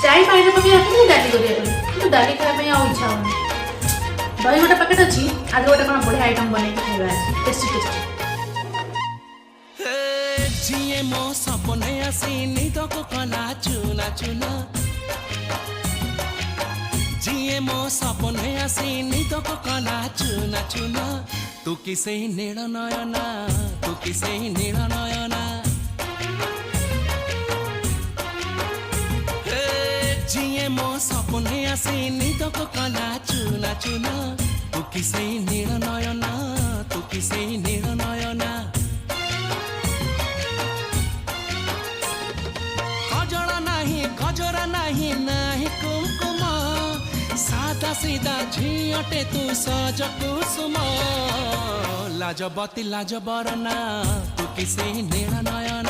जाई पानी पकई रखी डाली करिया डाली खाଇବା आ इच्छा होनी दही गोटे पैकेट अच्छी आज गोटे कौन बढ़िया आइटम बन खाଇବା टेस्टी टेस्टी जिए मो सपने आसी निद को कला चुना चुना जिए मो सपने आसी निद को कला चुना चुना तू किसे नील नयना तू किसे नील नयना जिए मो सपने आसी निद को कला चुना चुना तू किसे नील नयना तू किसे नील नयना गजरा नहीं नहीं कुमकुम सादा सीधा झीटे तू सज कुसुम लाजबती लाजबरना तू किसे नील नयना